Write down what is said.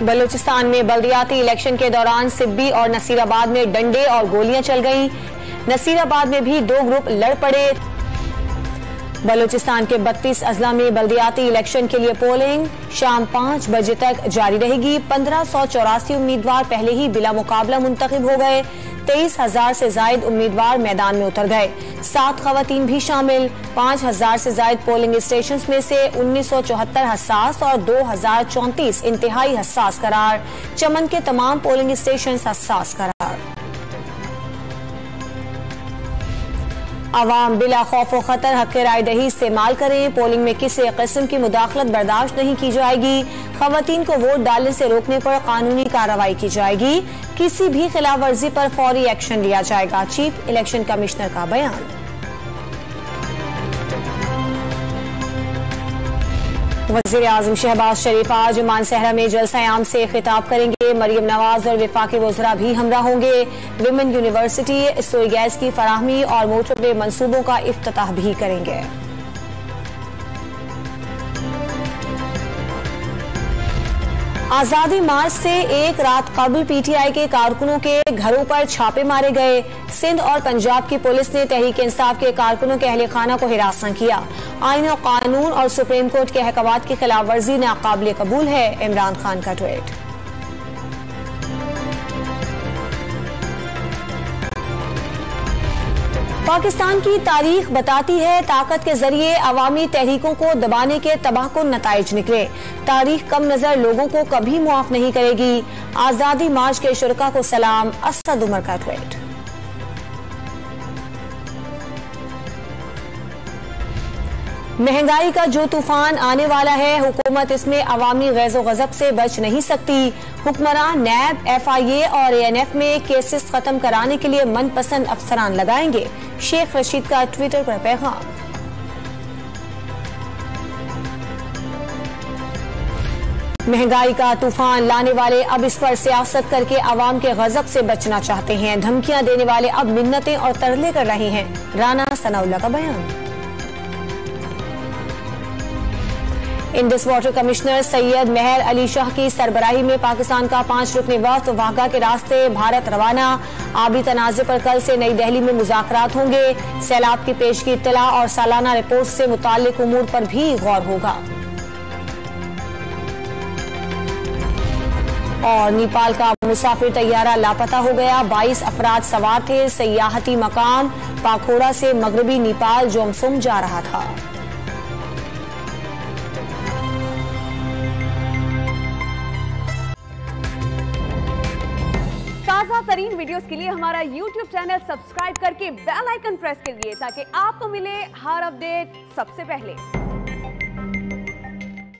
बलूचिस्तान में बल्दियाती इलेक्शन के दौरान सिब्बी और नसीराबाद में डंडे और गोलियां चल गईं। नसीराबाद में भी 2 ग्रुप लड़ पड़े। बलूचिस्तान के 32 अजला में बल्दियाती इलेक्शन के लिए पोलिंग शाम 5 बजे तक जारी रहेगी। 1584 उम्मीदवार पहले ही बिला मुकाबला मुंतखब हो गए। 23,000 से जायद उम्मीदवार मैदान में उतर गए। 7 खवातीन भी शामिल। 5,000 से जायद पोलिंग स्टेशन में से 1974 हसास और 2,034 इंतहाई हसास करार। चमन के तमाम पोलिंग स्टेशन हसास करार। आवाम बिला खौफ व खतर हक राय दही इस्तेमाल करें। पोलिंग में किसी किस्म की मुदाखलत बर्दाश्त नहीं की जाएगी। खवातीन को वोट डालने से रोकने पर कानूनी कार्रवाई की जाएगी। किसी भी खिलाफ वर्जी पर फौरी एक्शन लिया जाएगा। चीफ इलेक्शन कमिश्नर का बयान। वज़ीर आज़म शहबाज शरीफ आज मानसहरा में जलसा-ए-आम से खिताब करेंगे। मरियम नवाज और विफाकी वज़रा भी हमरा होंगे। विमेन यूनिवर्सिटी, रसोई गैस की फराहमी और मोटरवे मंसूबों का इफ्तिताह भी करेंगे। आजादी मार्च से एक रात कबल पीटीआई के कारकुनों के घरों पर छापे मारे गए। सिंध और पंजाब की पुलिस ने तहरीक इंसाफ के कारकुनों के अहले खाना को हिरासत किया। आईन और कानून और सुप्रीम कोर्ट के अहकामात की खिलाफ वर्जी नाकाबिल कबूल है। इमरान खान का ट्वीट। पाकिस्तान की तारीख बताती है ताकत के जरिए अवामी तहरीकों को दबाने के तबाहकुन नताइज निकले। तारीख कम नजर लोगों को कभी मुआफ नहीं करेगी। आजादी मार्च के शुरका को सलाम। असद उमर का ट्वीट। महंगाई का जो तूफान आने वाला है, हुकूमत इसमें अवामी गैज़ो गज़ब से बच नहीं सकती। हुक्मरान नैब, FIA और ANF में केसेस खत्म कराने के लिए मनपसंद अफसरान लगाएंगे। शेख रशीद का ट्विटर पर पैगाम। महंगाई का तूफान लाने वाले अब इस पर सियासत करके अवाम के गजब से बचना चाहते हैं। धमकियां देने वाले अब मिन्नतें और तरले कर रहे हैं। राना सनाउल्लाह का बयान। इंडस वाटर कमिश्नर सैयद मेहर अली शाह की सरबराही में पाकिस्तान का 5 रुकनी वफ्द वाघा के रास्ते भारत रवाना। आबी तनाज़े पर कल से नई दिल्ली में मुज़ाकरात होंगे। सैलाब की पेशगी इत्तला और सालाना रिपोर्ट से मुताल्लिक उमूर पर भी गौर होगा। और नेपाल का मुसाफिर तैयारा लापता हो गया। 22 अफराद सवार थे। सयाहती मकाम पाखोड़ा से मगरबी नेपाल जोमसुम जा रहा था। ताज़ा तरीन वीडियोस के लिए हमारा YouTube चैनल सब्सक्राइब करके बेल आइकन प्रेस करिए ताकि आपको मिले हर अपडेट सबसे पहले।